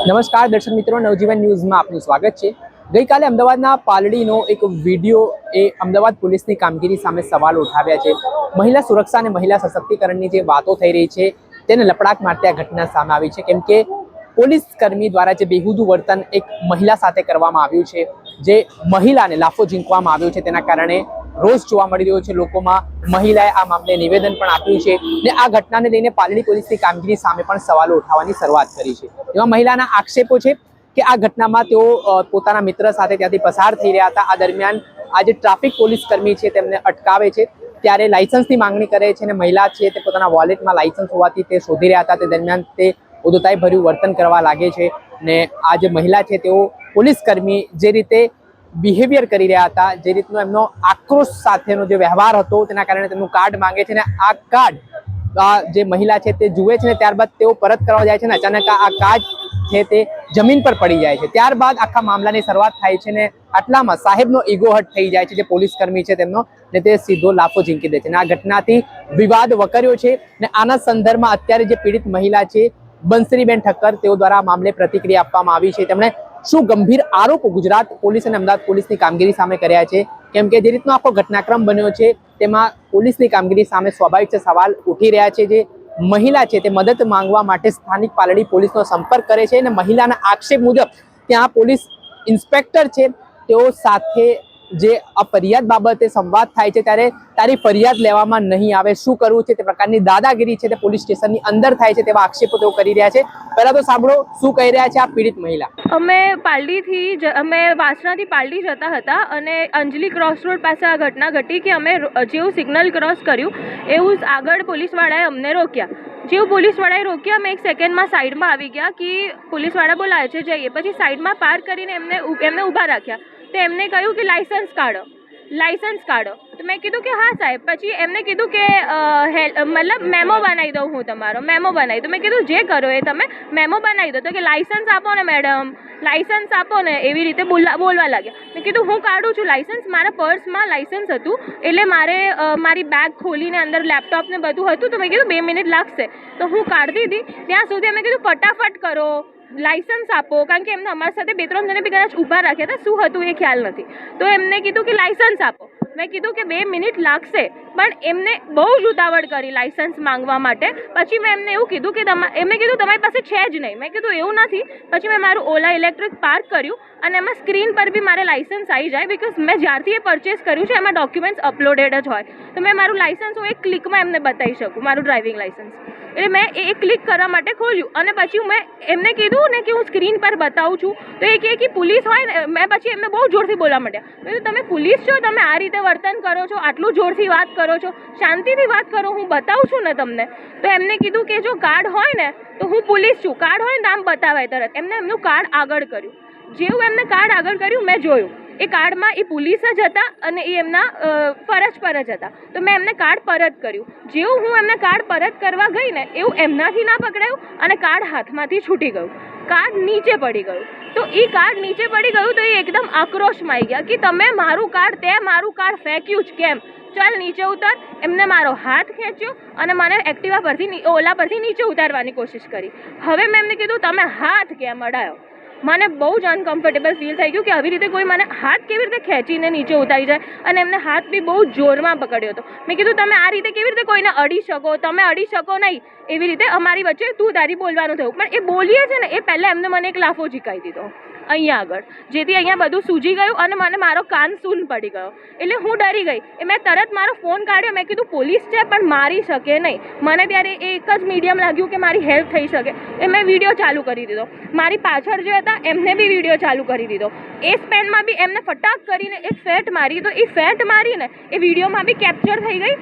નમસ્કાર દર્શક મિત્રો, નવજીવન ન્યૂઝમાં આપનું સ્વાગત છે। ગઈકાલે અમદાવાદના પાલડીનો એક વિડીયો એ અમદાવાદ પોલીસની કામગીરી સામે સવાલ ઉઠાવ્યા છે। મહિલા સુરક્ષા અને મહિલા સશક્તિકરણની જે વાતો થઈ રહી છે તેને લપડાક મારતી આ ઘટના સામે આવી છે, કેમ કે પોલીસ કર્મી દ્વારા જે બેહુદું વર્તન એક મહિલા સાથે કરવામાં આવ્યું છે, જે મહિલાને લાફો ઝીંકવામાં આવ્યો છે, તેના કારણે રોષ જોવા મળી રહ્યો છે લોકોમાં। મહિલાએ આ મામલે નિવેદન પણ આપ્યું છે ને આ ઘટનાને લઈને પાલડી પોલીસની કામગીરી સામે પણ સવાલો ઉઠાવવાની શરૂઆત કરી છે। એમાં મહિલાના આક્ષેપો છે કે આ ઘટનામાં તેઓ પોતાના મિત્ર સાથે ત્યાંથી પસાર થઈ રહ્યા હતા। આ દરમિયાન આ જે ટ્રાફિક પોલીસ કર્મી છે તેમને અટકાવે છે ત્યારે લાયસન્સની માંગણી કરે છે અને મહિલા છે તે પોતાના વોલેટમાં લાયસન્સ હોવાથી તે શોધી રહ્યા હતા। તે દરમિયાન તે ઉદ્ધતાઈ ભર્યું વર્તન કરવા લાગે છે ને આ જે મહિલા છે તેઓ પોલીસ કર્મી જે રીતે બિહેવિયર કરી રહ્યા હતા, જે રીતનો એમનો આક્રોશ સાથેનો જે વ્યવહાર હતો તેના કારણે તેમનું કાર્ડ માંગે છે ને આ કાર્ડ જે મહિલા છે તે જુએ છે ને ત્યારબાદ તેઓ પરત કરવા જાય છે ને અચાનક આ કાર્ડ છે તે જમીન પર પડી જાય છે। ત્યારબાદ આખા મામલાની શરૂઆત થાય છે ને આટલામાં સાહેબનો ઈગો હટ થઈ જાય છે, જે પોલીસ કર્મી છે તેમનો, ને તે સીધો લાફો ઝીંકી દે છે અને આ ઘટનાથી વિવાદ વકર્યો છે ને આના સંદર્ભમાં અત્યારે જે પીડિત મહિલા છે બંસરીબેન ઠક્કર, તેઓ દ્વારા મામલે પ્રતિક્રિયા આપવામાં આવી છે। તેમણે શું ગંભીર આરોપ ગુજરાત પોલીસ અને અમદાવાદ પોલીસની કામગીરી સામે કર્યા છે, કેમ કે જે રીતનો આખો ઘટનાક્રમ બન્યો છે તેમાં પોલીસની કામગીરી સામે સ્વાભાવિક છે સવાલ ઉઠી રહ્યા છે। જે મહિલા છે તે મદદ માંગવા માટે સ્થાનિક પાલડી પોલીસનો સંપર્ક કરે છે અને મહિલાના આક્ષેપ મુજબ ત્યાં પોલીસ ઇન્સ્પેક્ટર છે તેઓ સાથે જે આ ફરિયાદ બાબતે સંવાદ થાય છે ત્યારે તારી ફરિયાદ લેવામાં નહીં આવે, શું કરવું છે તે પ્રકારની દાદાગીરી છે તે પોલીસ સ્ટેશનની અંદર થાય છે તેવા આક્ષેપો તેઓ કરી રહ્યા છે। પહેલા તો સાંભળો શું કહી રહ્યા છે આ પીડિત મહિલા। અમે વાસણાથી પાલડી જતા હતા અને અંજલિ ક્રોસ રોડ પાસે આ ઘટના ઘટી કે અમે જેવું સિગ્નલ ક્રોસ કર્યું એવું જ આગળ પોલીસવાળાએ અમને રોક્યા। જેવું પોલીસવાળાએ રોક્યા અમે એક સેકન્ડમાં સાઈડમાં આવી ગયા કે પોલીસવાળા બોલાવે છે જઈએ, પછી સાઈડમાં પાર્ક કરીને એમને ઊભા રાખ્યા। તો એમને કહ્યું કે લાયસન્સ કાઢો। તો મેં કીધું કે હા સાહેબ। પછી એમને કીધું કે મતલબ મેમો બનાવી દઉં હું તમારો, મેમો બનાવી દઉં। મેં કીધું જે કરો એ તમે મેમો બનાવી દો। તો કે લાયસન્સ આપો ને મેડમ, લાયસન્સ આપો ને, એવી રીતે બોલવા લાગ્યા। મેં કીધું હું કાઢું છું લાયસન્સ, મારા પર્સમાં લાયસન્સ હતું એટલે મારે મારી બેગ ખોલીને અંદર લેપટોપ ને બધું હતું, તો મેં કીધું 2 મિનિટ લાગશે તો હું કાઢી દીધી। ત્યાં સુધી મેં કીધું ફટાફટ કરો, લાયસન્સ આપો, કારણ કે એમને અમારી સાથે 2-3 જણે બી કદાચ ઊભા રાખ્યા હતા, શું હતું એ ખ્યાલ નથી। તો એમને કીધું કે લાયસન્સ આપો, મેં કીધું કે 2 મિનિટ લાગશે, પણ એમને બહુ જ ઉતાવળ કરી લાયસન્સ માંગવા માટે। પછી મેં એમને એવું કીધું કે એમને કીધું તમારી પાસે છે જ નહીં। મેં કીધું એવું નથી। પછી મેં મારું ઓલા ઇલેક્ટ્રિક પાર્ક કર્યું અને એમાં સ્ક્રીન પર બી મારે લાયસન્સ આવી જાય, બિકોઝ મેં જ્યારથી એ પરચેસ કર્યું છે એમાં ડોક્યુમેન્ટ્સ અપલોડેડ જ હોય, તો મેં મારું લાયસન્સ હું એક ક્લિકમાં એમને બતાવી શકું, મારું ડ્રાઇવિંગ લાયસન્સ। એટલે મેં એ ક્લિક કરવા માટે ખોલ્યું અને પછી મેં એમને કીધું ને કે હું સ્ક્રીન પર બતાવું છું, તો એ કહે કે પોલીસ હોય ને। મેં પછી એમને બહુ જોરથી બોલવા માંડ્યા। મેં કીધું તમે પોલીસ છો, તમે આ રીતે વર્તન કરો છો, આટલું જોરથી વાત કરો છો, શાંતિથી વાત કરો, હું બતાવું છું ને તમને। તો એમને કીધું કે જો કાર્ડ હોય ને તો હું પોલીસ છું, કાર્ડ હોય ને નામ બતાવાય તરત। એમને એમનું કાર્ડ આગળ કર્યું। જેવું એમને કાર્ડ આગળ કર્યું મેં જોયું એ કાર્ડમાં એ પોલીસ જ હતા અને એ એમના ફરજ પર જ હતા, તો મેં એમને કાર્ડ પરત કર્યું। જેવું હું એમને કાર્ડ પરત કરવા ગઈ ને એવું એમનાથી ના પકડાયું અને કાર્ડ હાથમાંથી છૂટી ગયું, કાર્ડ નીચે પડી ગયું। તો એ કાર્ડ નીચે પડી ગયું તો એ એકદમ આક્રોશમાં આવી ગયા કે તમે મારું કાર્ડ ફેંક્યું જ કેમ, ચાલ નીચે ઉતાર। એમને મારો હાથ ખેંચ્યો અને મને એક્ટિવા પરથી ઓલા પરથી નીચે ઉતારવાની કોશિશ કરી। હવે મેં એમને કીધું તમે હાથ કેમ અડાયો। મને બહુ જ અનકમ્ફર્ટેબલ ફીલ થઈ ગયું કે આવી રીતે કોઈ મને હાથ કેવી રીતે ખેંચીને નીચે ઉતારી જાય, અને એમને હાથ બી બહુ જોરમાં પકડ્યો હતો। મેં કીધું તમે આ રીતે કેવી રીતે કોઈને અડી શકો, તમે અડી શકો નહીં, એવી રીતે અમારી વચ્ચે તું તારી બોલવાનું થયું। પણ એ બોલીએ છે ને એ પહેલાં મને એક લાફો ઝીકાવી દીધો અહીંયા આગળ, જેથી અહીંયા બધું સૂજી ગયું અને મને મારો કાન સૂન પડી ગયો। એટલે હું ડરી ગઈ। મેં તરત મારો ફોન કાઢ્યો, મેં કીધું પોલીસ છે પણ મારી શકે નહીં। મને ત્યારે એક જ મીડિયમ લાગ્યું કે મારી હેલ્પ થઈ શકે, એ મેં વિડીયો ચાલુ કરી દીધો। મારી પાછળ જે હતા એમને બી વિડીયો ચાલુ કરી દીધો। એ સ્પેનમાં બી એમને ફટાક કરીને એક ફેટ મારી, તો એ ફેટ મારીને એ વિડીયોમાં બી કેપ્ચર થઈ ગઈ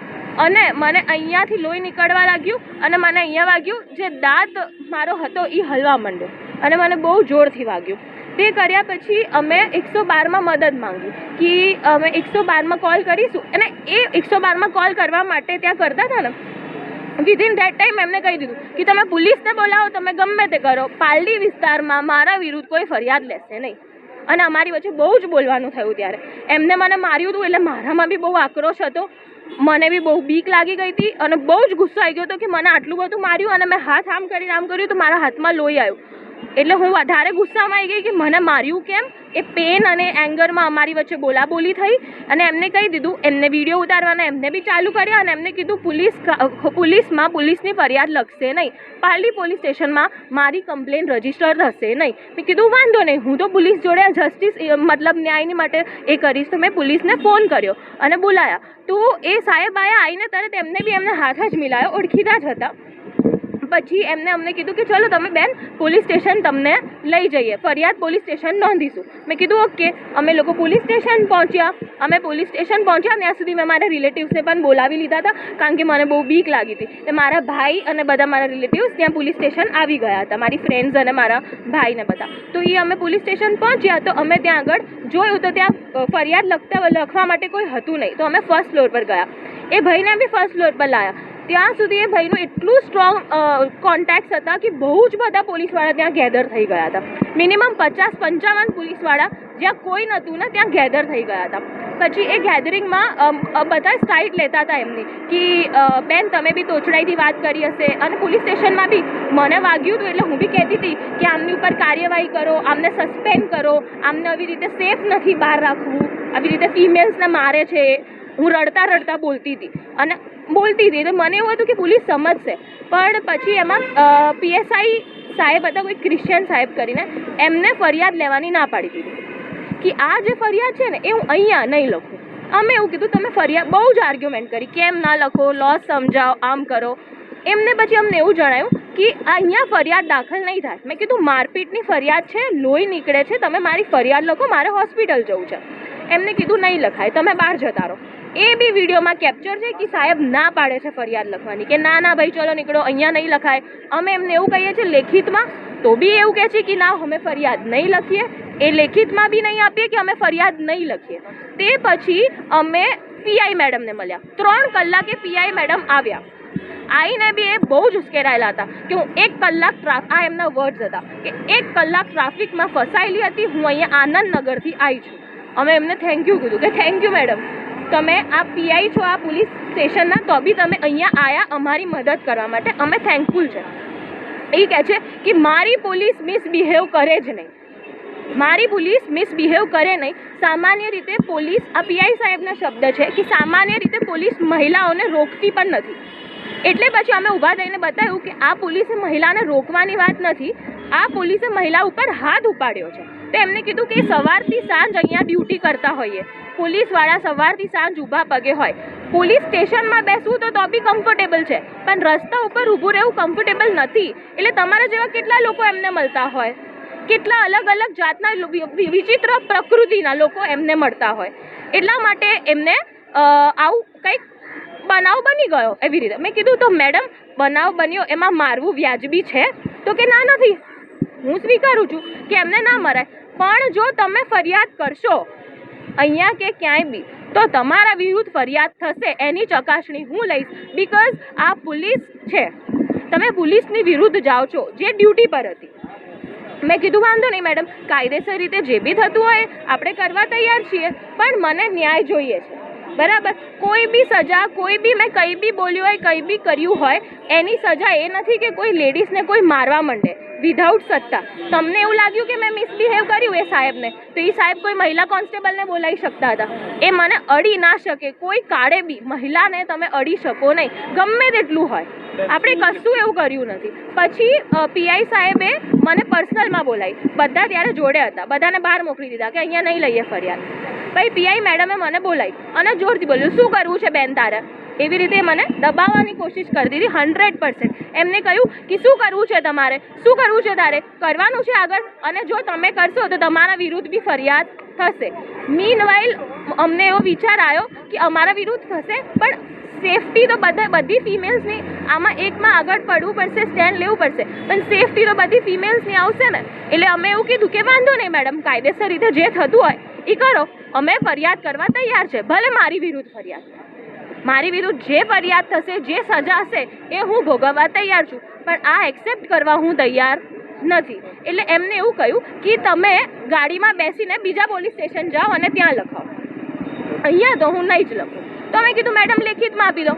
અને મને અહીંયાથી લોહી નીકળવા લાગ્યું અને મને અહીંયા વાગ્યું, જે દાંત મારો હતો એ હલવા માંડ્યો અને મને બહુ જોરથી વાગ્યું। તે કર્યા પછી અમે 112માં મદદ માંગી કે અમે 112માં કોલ કરીશું, અને એ 112માં કોલ કરવા માટે ત્યાં કરતા હતા ને વિધિન ધેટ ટાઈમ એમને કહી દીધું કે તમે પોલીસને બોલાવો, તમે ગમે તે કરો, પાલડી વિસ્તારમાં મારા વિરુદ્ધ કોઈ ફરિયાદ લેશે નહીં। અને અમારી વચ્ચે બહુ જ બોલવાનું થયું ત્યારે એમને મને માર્યું હતું, એટલે મારામાં બી બહુ આક્રોશ હતો, મને બી બહુ બીક લાગી ગઈ હતી અને બહુ જ ગુસ્સો આવી ગયો હતો કે મને આટલું બધું માર્યું અને મેં હાથ આમ કર્યું તો મારા હાથમાં લોહી આવ્યું। એટલે હું વધારે ગુસ્સામાં આવી ગઈ કે મને માર્યું કેમ. એ પેન અને એંગરમાં અમારી વચ્ચે બોલાબોલી થઈ અને એમને કહી દીધું, એમને વિડીયો ઉતારવાના એમને બી ચાલુ કર્યા અને એમને કીધું પોલીસમાં પોલીસની ફરિયાદ લખશે નહીં, પાલડી પોલીસ સ્ટેશનમાં મારી કમ્પ્લેન રજીસ્ટર થશે નહીં. મેં કીધું વાંધો નહીં, હું તો પોલીસ જોડે જસ્ટિસ મતલબ ન્યાયની માટે એ કરીશ. તો મેં પોલીસને ફોન કર્યો અને બોલાયા. તો એ સાહેબ આવીને તરત એમને હાથ જ મિલાયો, ઓળખીતા જ હતા. પછી અમને કીધું કે ચલો તમે બેન પોલીસ સ્ટેશન તમને લઈ જઈએ, ફરિયાદ પોલીસ સ્ટેશન નોંધીશું. મેં કીધું ઓકે. અમે લોકો પોલીસ સ્ટેશન પહોંચ્યા. ત્યાં સુધી મેં મારા રિલેટિવ્સને પણ બોલાવી લીધા હતા, કારણ કે મને બહુ બીક લાગી હતી. એટલે મારા ભાઈ અને બધા મારા રિલેટિવ્સ ત્યાં પોલીસ સ્ટેશન આવી ગયા હતા, મારી ફ્રેન્ડ્સ અને મારા ભાઈને બધા. તો અમે પોલીસ સ્ટેશન પહોંચ્યા તો અમે ત્યાં આગળ જોયું તો ત્યાં ફરિયાદ લખવા માટે કોઈ હતું નહીં. તો અમે ફર્સ્ટ ફ્લોર પર ગયા. એ ભાઈને બી ફર્સ્ટ ફ્લોર પર લાવ્યા. ત્યાં સુધી એ ભાઈનું એટલું સ્ટ્રોંગ કોન્ટેક્ટ્સ હતા કે બહુ જ બધા પોલીસવાળા ત્યાં ગેધર થઈ ગયા હતા. મિનિમમ 50-55 પોલીસવાળા જ્યાં કોઈ નહોતું ને ત્યાં ગેધર થઈ ગયા હતા. પછી એ ગેધરિંગમાં બધા સ્ટાઇટ લેતા હતા એમની કે બેન તમે બી તોછડાઈથી વાત કરી હશે. અને પોલીસ સ્ટેશનમાં બી મને વાગ્યું હતું એટલે હું બી કહેતી હતી કે આમની ઉપર કાર્યવાહી કરો, આમને સસ્પેન્ડ કરો, આમને આવી રીતે સેફ નથી બહાર રાખવું, આવી રીતે ફિમેલ્સને મારે છે. હું રડતા બોલતી હતી તો મને એવું હતું કે પોલીસ સમજશે. પણ પછી એમાં PSI સાહેબ હતા, કોઈ ક્રિશ્ચિયન સાહેબ કરીને, એમને ફરિયાદ લેવાની ના પાડી દીધી કે આ જે ફરિયાદ છે ને એ હું અહીંયા નહીં લખું. અમે એવું કીધું તમે ફરિયાદ બહુ જ આર્ગ્યુમેન્ટ કરી, કેમ ના લખો, લોસ સમજાવો, આમ કરો. એમને પછી અમને એવું જણાવ્યું કે અહીંયા ફરિયાદ દાખલ નહીં થાય. મેં કીધું મારપીટની ફરિયાદ છે, લોહી નીકળે છે, તમે મારી ફરિયાદ લખો, મારે હોસ્પિટલ જવું છે. એમને કીધું નહીં લખાય, તમે બહાર જતા રહો. એ બી વિડીયોમાં કેપ્ચર છે કે સાહેબ ના પાડે છે ફરિયાદ લખવાની, કે ના ભાઈ ચલો નીકળો, અહીંયા નહીં લખાય. અમે એમને એવું કહીએ છીએ લેખિતમાં, તો બી એવું કહે છે કે ના અમે ફરિયાદ નહીં લખીએ. એ લેખિતમાં બી નહીં આપીએ કે અમે ફરિયાદ નહીં લખીએ. તે પછી અમે PI મેડમને મળ્યા. 3 કલાકે PI મેડમ આવ્યા. આવીને બી એ બહુ જ ઉશ્કેરાયેલા હતા કે હું 1 કલાક આ એમના વર્ડ્સ હતા કે 1 કલાક ટ્રાફિકમાં ફસાયેલી હતી, હું અહીંયા આનંદનગરથી આવી છું. અમે એમને થેન્ક યુ કીધું કે થેન્ક યુ મેડમ, તમે આ PI છો આ પોલીસ સ્ટેશનના, તો બી તમે અહીંયા આવ્યા અમારી મદદ કરવા માટે, અમે થેન્કફુલ છે. એ કહે છે કે મારી પોલીસ મિસબિહેવ કરે જ નહીં, મારી પોલીસ મિસબિહેવ કરે નહીં. સામાન્ય રીતે પોલીસ, આ PI સાહેબના શબ્દ છે કે સામાન્ય રીતે પોલીસ મહિલાઓને રોકતી પણ નથી. એટલે પછી અમે ઊભા થઈને બતાવ્યું કે આ પોલીસે મહિલાને રોકવાની વાત નથી, આ પોલીસે મહિલા ઉપર હાથ ઉપાડ્યો છે. તો એમને કીધું કે સવારથી સાંજ અહીંયા ડ્યુટી કરતા હોઈએ, પોલીસવાળા સવારથી સાંજ ઊભા પગે હોય. પોલીસ સ્ટેશનમાં બેસવું તો બી કમ્ફર્ટેબલ છે, પણ રસ્તા ઉપર ઊભું રહેવું કમ્ફર્ટેબલ નથી. એટલે તમારા જેવા કેટલા લોકો એમને મળતા હોય, કેટલા અલગ અલગ જાતના વિચિત્ર પ્રકૃતિના લોકો એમને મળતા હોય. એટલા માટે એમને આવું કંઈક બનાવ બની ગયો એવી રીતે. મેં કીધું તો મેડમ બનાવ બન્યો એમાં મારવું વ્યાજબી છે? તો કે ના નથી, હું સ્વીકારું છું કે એમને ના મરાય, પણ જો તમે ફરિયાદ કરશો અહીંયા કે ક્યાંય બી તો તમારા વિરુદ્ધ ફરિયાદ થશે, એની ચકાસણી હું લઈશ. બીકોઝ આ પોલીસ છે, તમે પોલીસની વિરુદ્ધ જાઓ છો જે ડ્યુટી પર હતી. મેં કીધું વાંધો નહીં મેડમ, કાયદેસર રીતે જે બી થતું હોય આપણે કરવા તૈયાર છીએ, પણ મને ન્યાય જોઈએ છે. બરાબર, કોઈ બી સજા, કોઈ બી મેં કંઈ બી બોલ્યું હોય, કંઈ બી કર્યું હોય, એની સજા એ નથી કે કોઈ લેડીઝને કોઈ મારવા માંડે વિધાઉટ સત્તા. તમને એવું લાગ્યું કે મેં મિસબિહેવ કર્યું એ સાહેબને, તો એ સાહેબ કોઈ મહિલા કોન્સ્ટેબલને બોલાવી શકતા હતા. એ મને અડી ના શકે, કોઈ કાળે બી મહિલાને તમે અડી શકો નહીં, ગમે તેટલું હોય. આપણે કશું એવું કર્યું નથી. પછી PI સાહેબે મને પર્સનલમાં બોલાવી, બધા ત્યારે જોડે હતા, બધાને બહાર મોકલી દીધા કે અહીંયા નહીં લઈએ ફરિયાદ. પછી PI મેડમે મને બોલાવી અને જોરથી બોલ્યું શું કરવું છે બેન તારે, એવી રીતે મને દબાવવાની કોશિશ કરતી હતી 100%. એમને કહ્યું કે શું કરવું છે તમારે, શું કરવું છે તારે, કરવાનું છે આગળ, અને જો તમે કરશો તો તમારા વિરુદ્ધ બી ફરિયાદ થશે. મીનવાઇલ અમને એવો વિચાર આવ્યો કે અમારા વિરુદ્ધ થશે, પણ સેફટી તો બધી ફિમેલ્સની, આમાં એકમાં આગળ પડવું પડશે, સ્ટેન્ડ લેવું પડશે, પણ સેફટી તો બધી ફિમેલ્સની આવશે ને. એટલે અમે એવું કીધું કે વાંધો નહીં મેડમ, કાયદેસર રીતે જે થતું હોય એ કરો, અમે ફરિયાદ કરવા તૈયાર છે. ભલે મારી વિરુદ્ધ ફરિયાદ, મારી વિરુદ્ધ જે ફરિયાદ થશે, જે સજા હશે એ હું ભોગવવા તૈયાર છું, પણ આ એક્સેપ્ટ કરવા હું તૈયાર નથી. એટલે એમને એવું કહ્યું કે તમે ગાડીમાં બેસીને બીજા પોલીસ સ્ટેશન જાઓ અને ત્યાં લખાવો, અહીંયા તો હું નહીં જ લખું. તો મેં કીધું મેડમ લેખિતમાં આપી દો.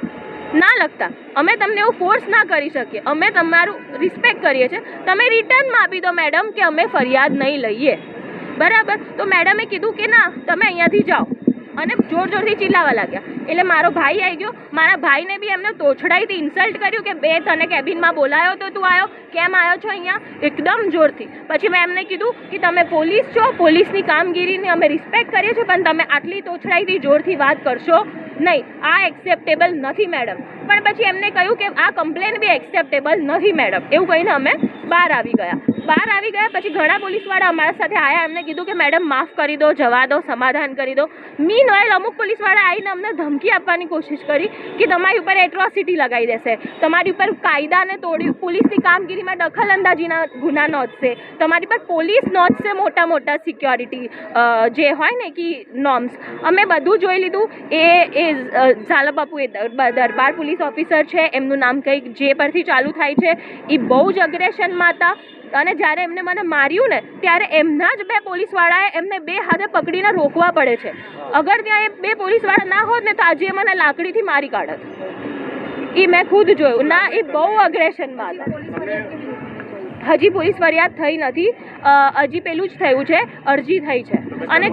ના લખતા. અમે તમને એવું ફોર્સ ના કરી શકીએ. અમે તમારું રિસ્પેક્ટ કરીએ છીએ. તમે રિટર્નમાં આપી દો મેડમ કે અમે ફરિયાદ નહીં લઈએ. બરાબર. તો મેડમે કીધું કે ના, તમે અહીંયાથી જાઓ, અને જોર જોરથી ચિલ્લાવા લાગ્યા. એટલે મારો ભાઈ આવી ગયો. મારા ભાઈને બી એમને તોછડાઈથી ઇન્સલ્ટ કર્યું કે બે તને કેબિનમાં બોલાયો તો તું આવ્યો, કેમ આવ્યો છો અહીંયા, એકદમ જોરથી. પછી મેં એમને કીધું કે તમે પોલીસ છો, પોલીસની કામગીરીની અમે રિસ્પેક્ટ કરીએ છીએ, પણ તમે આટલી તોછડાઈથી જોરથી વાત કરશો નહીં. આ એક્સેપ્ટેબલ નથી મેડમ. પણ પછી એમને કહ્યું કે આ કમ્પ્લેન બી એક્સેપ્ટેબલ નથી મેડમ. એવું કહીને અમે બહાર આવી ગયા. પછી ઘણા પોલીસવાળા અમારા સાથે આવ્યા. એમને કીધું કે મેડમ માફ કરી દો, જવા દો, સમાધાન કરી દો. મીનવાઇલ અમુક પોલીસવાળા આવીને અમને ધમકી આપવાની કોશિશ કરી કે તમારી ઉપર એટ્રોસિટી લગાવી દેશે, તમારી ઉપર કાયદાને તોડી પોલીસની કામગીરીમાં દખલઅંદાજીના ગુના નોંધશે, તમારી પર પોલીસ નોંધશે મોટા મોટા સિક્યોરિટી જે હોય ને કે નોર્મ્સ. અમે બધું જોઈ લીધું. એ ઝાલા બાપુ એ દરબાર પોલીસ ઓફિસર છે, એમનું નામ કંઈક જે પરથી ચાલુ થાય છે. એ બહુ જ અગ્રેશનમાં હતા. અને જ્યારે એમને મને માર્યું ને, ત્યારે એમના જ બે પોલીસવાળાએ એમને બે હાથે પકડીને રોકવા પડે છે. અગર ત્યાં એ બે પોલીસવાળા ના હોત ને તો આજે મને લાકડીથી મારી કાઢત. એ મેં ખુદ જોયું. ના, એ બહુ અગ્રેશનમાં હતા. હજી પોલીસ ફરિયાદ થઈ નથી. હજી પેલું જ થયું છે, અરજી થઈ છે. અને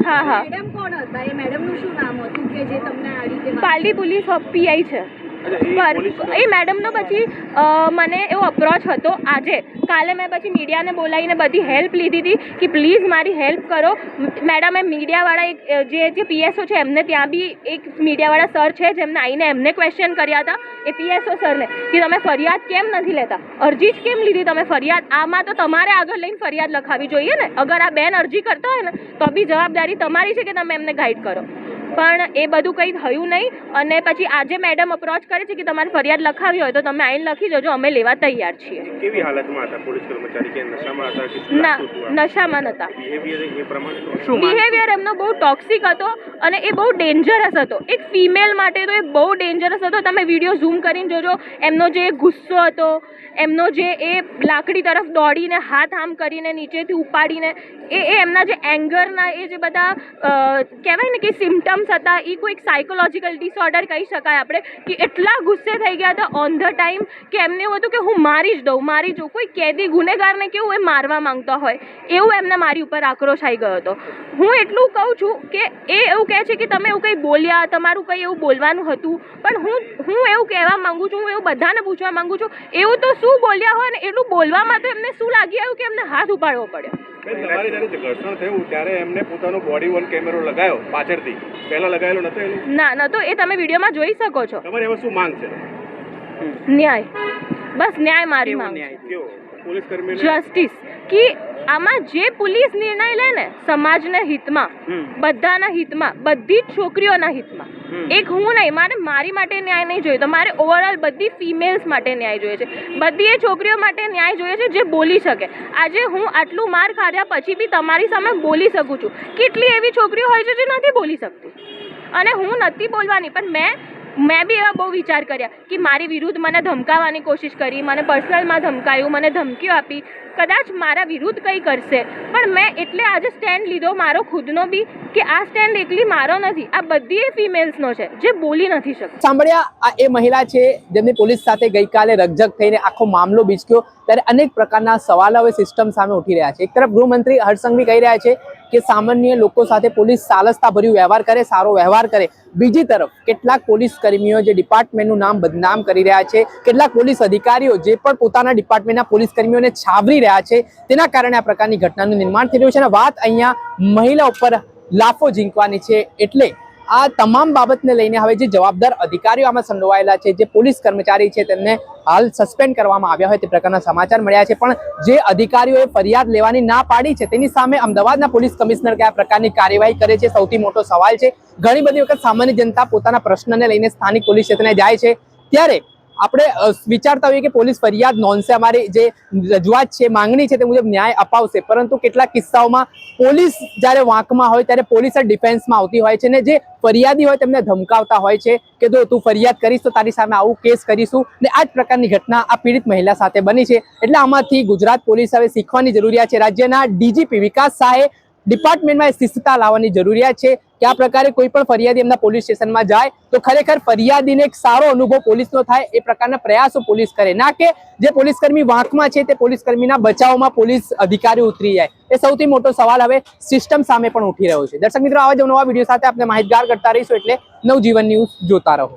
હા, મેડમ કોણ હતા? એ મેડમનું શું નામ હતું કે જે તમને આ રીતે પાલડી પોલીસ પીઆઈ છે. એ મેડમનો પછી મને એવો અપ્રોચ હતો આજે. કાલે મેં પછી મીડિયાને બોલાવીને બધી હેલ્પ લીધી હતી કે પ્લીઝ મારી હેલ્પ કરો. મેડમે મીડિયાવાળા જે પીએસઓ છે એમને ત્યાં બી એક મીડિયાવાળા સર છે જેમને આવીને એમને ક્વેશ્ચન કર્યા હતા. એ પીએસઓ સરને કે તમે ફરિયાદ કેમ નથી લેતા, અરજી જ કેમ લીધી તમે ફરિયાદ? આમાં તો તમારે આગળ લઈને ફરિયાદ લખાવી જોઈએ ને. અગર આ બેન અરજી કરતા હોય ને તો બી જવાબદારી તમારી છે કે તમે એમને ગાઈડ કરો. પણ એ બધું કંઈ થયું નહીં. અને પછી આજે મેડમ અપ્રોચ કરે છે કે તમારે ફરિયાદ લખાવી હોય તો તમે આઈને લખી જજો, અમે લેવા તૈયાર છીએ. કેવી હાલતમાં હતા પોલીસ કર્મચારી? કે નશામાં હતા કે ના, નશામાં નહોતા. બિહેવિયર એમનો બહુ ટોક્સિક હતો અને એ બહુ ડેન્જરસ હતો. એક ફિમેલ માટે તો એ બહુ ડેન્જરસ હતો. તમે વિડીયો ઝૂમ કરીને જોજો. એમનો જે ગુસ્સો હતો, એમનો જે એ લાકડી તરફ દોડીને હાથ આમ કરીને નીચેથી ઉપાડીને એ એમના જે એંગરના એ જે બધા કહેવાય ને કે સિમ્ટમ્સ હતા, એ કોઈક સાયકોલોજીકલ ડિસઓર્ડર કહી શકાય આપણે. કે એટલા ગુસ્સે થઈ ગયા હતા ઓન ધ ટાઈમ કે એમને એવું હતું કે હું મારી જ દઉં. કોઈ કેદી ગુનેગારને કેવું એ મારવા માંગતો હોય એવું એમને મારી ઉપર આક્રોશ આવી ગયો હતો. હું એટલું કહું છું કે એ એવું કહે છે કે તમે એવું કંઈ બોલ્યા, તમારું કંઈ એવું બોલવાનું હતું. પણ હું એવું કહેવા માંગુ છું, હું એવું બધાને પૂછવા માંગુ છું, એવું તો શું બોલ્યા હોય ને એટલું બોલવામાં તો એમને શું લાગી આવ્યું કે એમને હાથ ઉપાડવો પડ્યો. તમારી જ્યારે ઘર્ષણ થયું ત્યારે એમને પોતાનો બોડી વોર્ન કેમેરો લગાવ્યો પાછળથી, પહેલા લગાવેલો નતો એનો? ના, નતો. એ તમે વિડીયોમાં જોઈ શકો છો. તમારી હવે શું માંગ છે? ન્યાય. બસ ન્યાય મારી માંગ છે. પોલીસ કર્મી જસ્ટિસ. કે આમાં જે પોલીસ નિર્ણય લે ને સમાજના હિતમાં, બધાના હિતમાં, બધી જ છોકરીઓના હિતમાં, એક હું નહીં, મારી માટે ન્યાય નહીં જોઈએ તો મારે ઓવરઓલ બધી ફિમેલ્સ માટે ન્યાય જોઈએ છે. બધી એ છોકરીઓ માટે ન્યાય જોઈએ છે જે બોલી શકે. આજે હું આટલું માર ખાધા પછી બી તમારી સામે બોલી શકું છું. કેટલી એવી છોકરીઓ હોય છે જે નથી બોલી શકતી. અને હું નથી બોલવાની, પણ મેં બી એવા બહુ વિચાર કર્યા કે મારી વિરુદ્ધ મને ધમકાવવાની કોશિશ કરી, મને પર્સનલમાં ધમકાયું, મને ધમકીઓ આપી, કદાચ મારા વિરુદ્ધ કંઈ કરશે. પણ મેં એટલે આજે સ્ટેન્ડ લીધો મારો ખુદનો બી કે આ સ્ટેન્ડ એકલી મારો નથી, આ બધી ફિમેલ્સનો છે જે બોલી નથી શકતી. સાંભળ્યા, આ એ મહિલા છે જેમની પોલીસ સાથે ગઈકાલે રકઝક થઈને આખો મામલો બીચક્યો. ત્યારે અનેક પ્રકારના સવાલો હવે સિસ્ટમ સામે ઉઠી રહ્યા છે. એક તરફ ગૃહમંત્રી હર્ષ સંઘવી કહી રહ્યા છે કે સામાન્ય લોકો સાથે પોલીસ સાલસતાભર્યું વ્યવહાર કરે, સારો વ્યવહાર કરે. બીજી તરફ કેટલાક પોલીસ કર્મીઓ જે ડિપાર્ટમેન્ટનું નામ બદનામ કરી રહ્યા છે, કેટલાક પોલીસ અધિકારીઓ જે પણ પોતાના ડિપાર્ટમેન્ટના પોલીસ કર્મીઓને છાવરી રહ્યા છે, તેના કારણે આ પ્રકારની ઘટનાનું નિર્માણ થઈ રહ્યું છે. અને વાત અહીંયા મહિલા ઉપર લાફો ઝીંકવાની છે. એટલે આ તમામ બાબતને લઈને હવે જે જવાબદાર અધિકારીઓ આમાં સંડોવાયેલા છે, જે પોલીસ કર્મચારી છે, તેમને હાલ સસ્પેન્ડ કરવામાં આવ્યા હોય તે પ્રકારના સમાચાર મળ્યા છે. પણ જે અધિકારીઓએ ફરિયાદ લેવાની ના પાડી છે તેની સામે અમદાવાદના પોલીસ કમિશનર કયા પ્રકારની કાર્યવાહી કરે છે, સૌથી મોટો સવાલ છે. ઘણી બધી વખત સામાન્ય જનતા પોતાના પ્રશ્નને લઈને સ્થાનિક પોલીસ સ્ટેશને જાય છે, ત્યારે આપણે વિચારતા હોઈએ કે પોલીસ ફરિયાદ નોંધશે, અમારી જે રજૂઆત છે, માંગણી છે તે મુજબ ન્યાય અપાવશે. પરંતુ કેટલાક કિસ્સાઓમાં પોલીસ જ્યારે વાંકમાં હોય ત્યારે પોલીસ ડિફેન્સમાં આવતી હોય છે, ને જે ફરિયાદી હોય તેમને ધમકાવતા હોય છે કે જો તું ફરિયાદ કરીશ તો તારી સામે આવું કેસ કરીશું. ને આ જ પ્રકારની ઘટના આ પીડિત મહિલા સાથે બની છે. એટલે આમાંથી ગુજરાત પોલીસ હવે શીખવાની જરૂરિયાત છે. રાજ્યના ડીજીપી વિકાસ શાહે ડિપાર્ટમેન્ટમાં શિસ્તતા લાવવાની જરૂરિયાત છે કે આ પ્રકારે કોઈ પણ ફરિયાદી એમના પોલીસ સ્ટેશનમાં જાય તો ખરેખર ફરિયાદીને એક સારો અનુભવ પોલીસનો થાય એ પ્રકારના પ્રયાસો પોલીસ કરે, ના કે જે પોલીસકર્મી વાંકમાં છે તે પોલીસકર્મીના બચાવમાં પોલીસ અધિકારી ઉતરી જાય. એ સૌથી મોટો સવાલ હવે સિસ્ટમ સામે પણ ઉઠી રહ્યો છે. દર્શક મિત્રો, આવા જ નવા વિડીયો સાથે આપણે માહિતગાર કરતા રહીશું, એટલે નવજીવન ન્યૂઝ જોતા રહો.